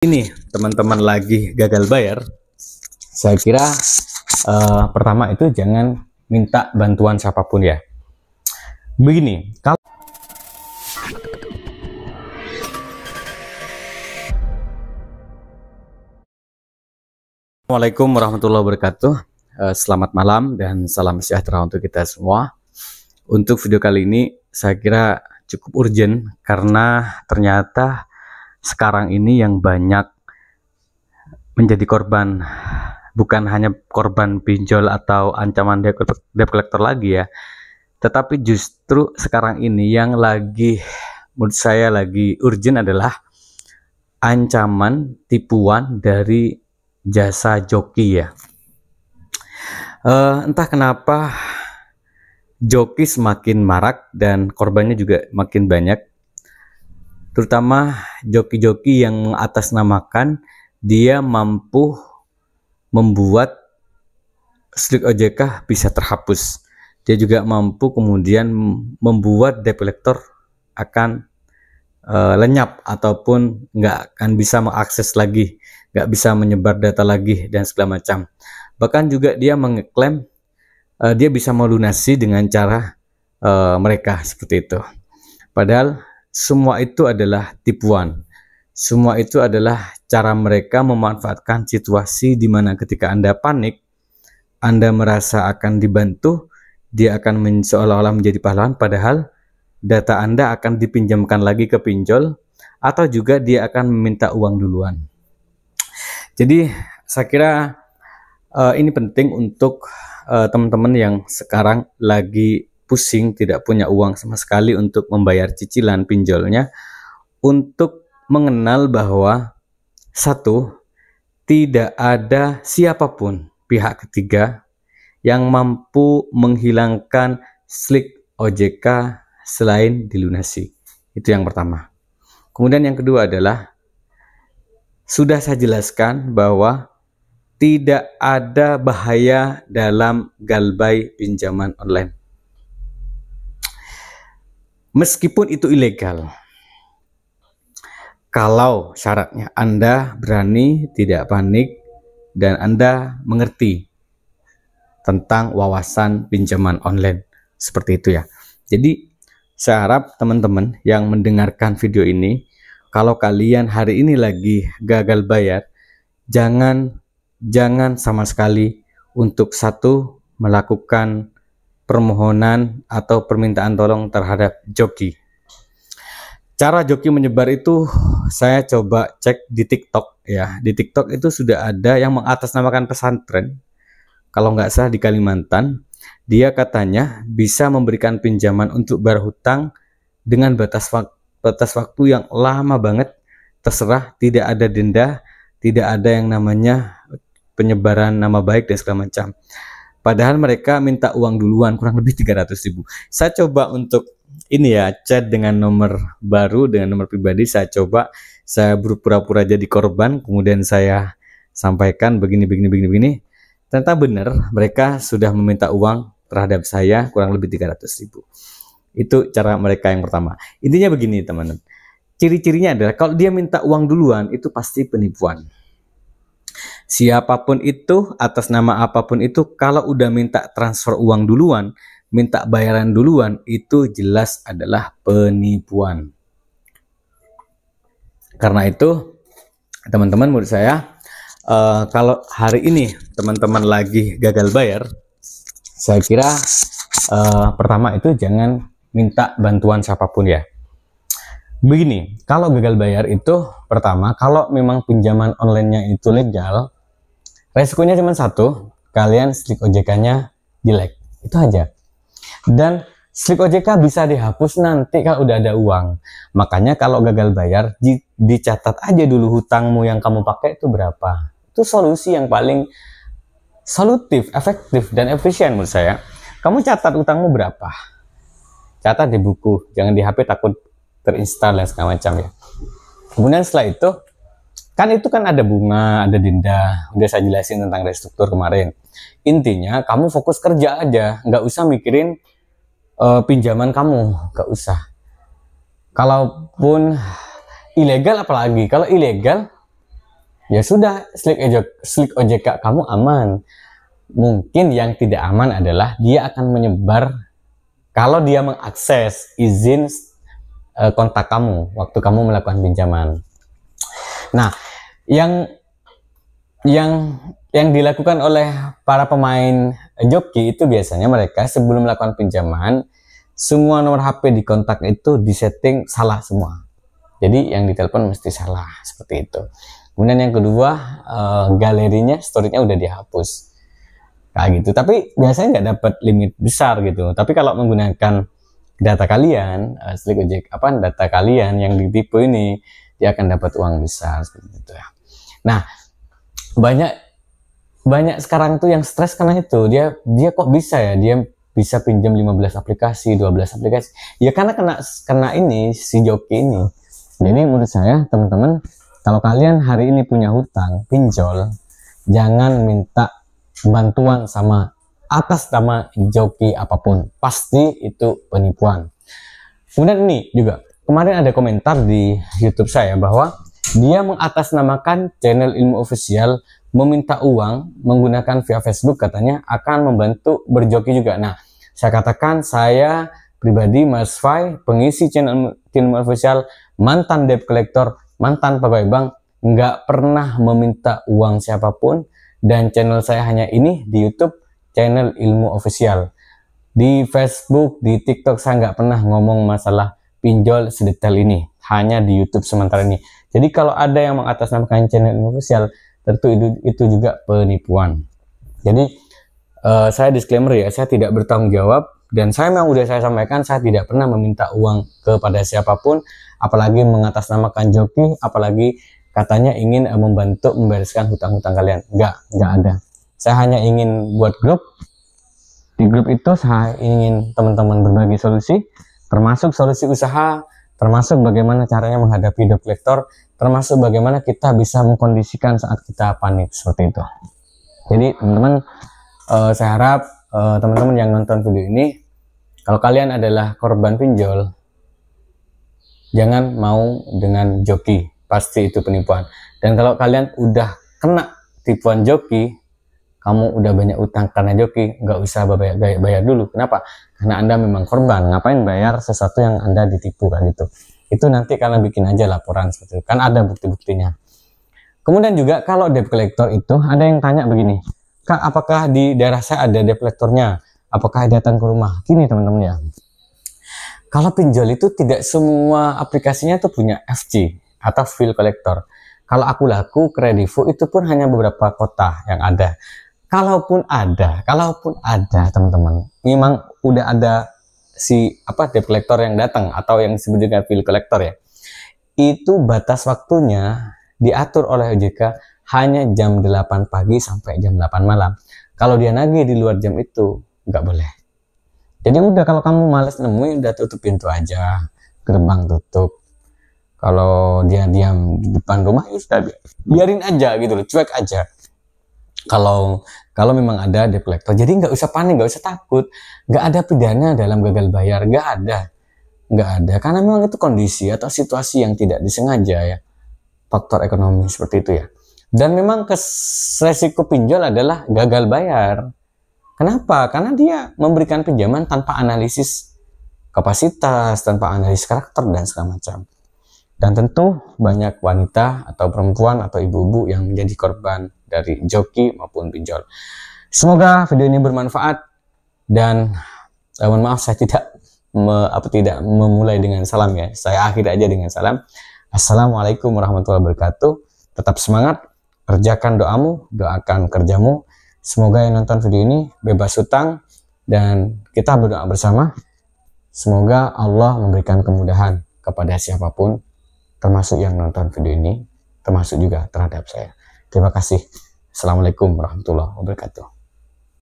Ini teman-teman lagi gagal bayar, saya kira pertama itu jangan minta bantuan siapapun ya. Begini, kalau Assalamualaikum warahmatullahi wabarakatuh. Selamat malam dan salam sejahtera untuk kita semua. Untuk video kali ini saya kira cukup urgent karena ternyata sekarang ini yang banyak menjadi korban bukan hanya korban pinjol atau ancaman debt collector lagi ya, tetapi justru sekarang ini yang lagi menurut saya lagi urgent adalah ancaman tipuan dari jasa joki ya. Entah kenapa joki semakin marak dan korbannya juga makin banyak, terutama joki-joki yang mengatasnamakan dia mampu membuat slik OJK bisa terhapus. Dia juga mampu kemudian membuat debt collector akan lenyap ataupun nggak akan bisa mengakses lagi, nggak bisa menyebar data lagi dan segala macam. Bahkan juga dia mengklaim dia bisa melunasi dengan cara mereka seperti itu. Padahal semua itu adalah tipuan. Semua itu adalah cara mereka memanfaatkan situasi di mana ketika Anda panik, Anda merasa akan dibantu, dia akan seolah-olah menjadi pahlawan, padahal data Anda akan dipinjamkan lagi ke pinjol, atau juga dia akan meminta uang duluan. Jadi saya kira ini penting untuk teman-teman yang sekarang lagi pusing, tidak punya uang sama sekali untuk membayar cicilan pinjolnya, untuk mengenal bahwa satu, tidak ada siapapun pihak ketiga yang mampu menghilangkan slik OJK selain dilunasi. Itu yang pertama. Kemudian yang kedua adalah, sudah saya jelaskan bahwa tidak ada bahaya dalam galbay pinjaman online. Meskipun itu ilegal, kalau syaratnya Anda berani, tidak panik, dan Anda mengerti tentang wawasan pinjaman online, seperti itu ya. Jadi saya harap teman-teman yang mendengarkan video ini, kalau kalian hari ini lagi gagal bayar, jangan sama sekali untuk satu melakukan permohonan atau permintaan tolong terhadap joki. Cara joki menyebar itu saya coba cek di TikTok ya. Di TikTok itu sudah ada yang mengatasnamakan pesantren. Kalau nggak salah di Kalimantan, dia katanya bisa memberikan pinjaman untuk bayar hutang dengan batas waktu yang lama banget, terserah, tidak ada denda, tidak ada yang namanya penyebaran nama baik dan segala macam. Padahal mereka minta uang duluan kurang lebih 300.000. Saya coba untuk ini ya, chat dengan nomor baru, dengan nomor pribadi, saya berpura-pura jadi korban, kemudian saya sampaikan begini. Ternyata benar, mereka sudah meminta uang terhadap saya kurang lebih 300.000. Itu cara mereka yang pertama. Intinya begini teman-teman, ciri-cirinya adalah kalau dia minta uang duluan itu pasti penipuan. Siapapun itu, atas nama apapun itu, kalau udah minta transfer uang duluan, minta bayaran duluan, itu jelas adalah penipuan. Karena itu teman-teman, menurut saya kalau hari ini teman-teman lagi gagal bayar, saya kira pertama itu jangan minta bantuan siapapun ya. Begini, kalau gagal bayar itu pertama, kalau memang pinjaman online-nya itu legal, resikonya cuma satu, kalian slik OJK-nya jelek, itu aja. Dan slik OJK bisa dihapus nanti kalau udah ada uang. Makanya kalau gagal bayar, dicatat aja dulu hutangmu yang kamu pakai itu berapa. Itu solusi yang paling solutif, efektif, dan efisien menurut saya. Kamu catat hutangmu berapa, catat di buku, jangan di HP, takut terinstall dan segala macam ya. Kemudian setelah itu kan ada bunga, ada denda, udah saya jelasin tentang restruktur kemarin. Intinya kamu fokus kerja aja, nggak usah mikirin pinjaman kamu, nggak usah. Kalaupun ilegal, apalagi kalau ilegal ya sudah, slik OJK kamu aman. Mungkin yang tidak aman adalah dia akan menyebar kalau dia mengakses izin kontak kamu waktu kamu melakukan pinjaman. Nah, yang dilakukan oleh para pemain joki itu biasanya mereka sebelum melakukan pinjaman, semua nomor HP di kontak itu disetting salah semua. Jadi yang ditelepon mesti salah, seperti itu. Kemudian yang kedua, galerinya, storage-nya udah dihapus. Kayak gitu. Tapi biasanya nggak dapat limit besar gitu. Tapi kalau menggunakan data kalian, slik OJK, data kalian yang ditipu ini, dia akan dapat uang besar seperti itu ya. Nah, banyak sekarang tuh yang stres karena itu. Dia kok bisa ya, dia bisa pinjam 15 aplikasi, 12 aplikasi. Ya karena kena ini si joki ini. Jadi menurut saya teman-teman, kalau kalian hari ini punya hutang pinjol, jangan minta bantuan sama atas nama joki apapun, pasti itu penipuan. Kemudian ini juga kemarin ada komentar di YouTube saya bahwa dia mengatasnamakan channel Ilmu Official, meminta uang menggunakan via Facebook, katanya akan membantu berjoki juga. Nah, saya katakan, saya pribadi Mas Fai, pengisi channel Ilmu Official, mantan debt collector, mantan pegawai bank, nggak pernah meminta uang siapapun. Dan channel saya hanya ini di YouTube, channel Ilmu Official. Di Facebook, di TikTok saya nggak pernah ngomong masalah pinjol sedetail ini, hanya di YouTube sementara ini. Jadi kalau ada yang mengatasnamakan channel Ilmu Official, tentu itu juga penipuan. Jadi saya disclaimer ya, saya tidak bertanggung jawab, dan saya memang udah saya sampaikan, saya tidak pernah meminta uang kepada siapapun, apalagi mengatasnamakan joki, apalagi katanya ingin membantu membereskan hutang-hutang kalian. Nggak ada. Saya hanya ingin buat grup. Di grup itu saya ingin teman-teman berbagi solusi, termasuk solusi usaha, termasuk bagaimana caranya menghadapi debt collector, termasuk bagaimana kita bisa mengkondisikan saat kita panik, seperti itu. Jadi teman-teman, saya harap teman-teman yang nonton video ini, kalau kalian adalah korban pinjol, jangan mau dengan joki, pasti itu penipuan. Dan kalau kalian udah kena tipuan joki, kamu udah banyak utang karena joki, nggak usah bayar dulu. Kenapa? Karena Anda memang korban. Ngapain bayar sesuatu yang Anda ditipu kan gitu. Itu nanti kalian bikin aja laporan seperti itu. Kan ada bukti-buktinya. Kemudian juga kalau debt collector itu ada yang tanya begini, Kak, apakah di daerah saya ada debt collectornya? Apakah datang ke rumah? Gini teman-teman ya. Kalau pinjol itu tidak semua aplikasinya tuh punya FC atau bill collector. Kalau Aku Laku, Kredivo itu pun hanya beberapa kota yang ada. Kalaupun ada teman-teman, memang udah ada si debt collector yang datang atau yang disebut dengan bill collector ya. Itu batas waktunya diatur oleh OJK hanya jam 8 pagi sampai jam 8 malam. Kalau dia nagih di luar jam itu nggak boleh. Jadi udah, kalau kamu males nemuin, udah tutup pintu aja, gerbang tutup. Kalau dia diam di depan rumah, ya sudah, biarin aja gitu loh, cuek aja. Kalau memang ada debt collector, jadi nggak usah panik, nggak usah takut, nggak ada pidana dalam gagal bayar, nggak ada, karena memang itu kondisi atau situasi yang tidak disengaja ya, faktor ekonomi seperti itu ya. Dan memang resiko pinjol adalah gagal bayar. Kenapa? Karena dia memberikan pinjaman tanpa analisis kapasitas, tanpa analisis karakter dan segala macam. Dan tentu banyak wanita atau perempuan atau ibu-ibu yang menjadi korban dari joki maupun pinjol. Semoga video ini bermanfaat, dan mohon maaf saya tidak memulai dengan salam ya. Saya akhiri aja dengan salam. Assalamualaikum warahmatullahi wabarakatuh. Tetap semangat, kerjakan doamu, doakan kerjamu. Semoga yang nonton video ini bebas hutang, dan kita berdoa bersama. Semoga Allah memberikan kemudahan kepada siapapun, termasuk yang nonton video ini, termasuk juga terhadap saya. Terima kasih. Assalamualaikum warahmatullahi wabarakatuh.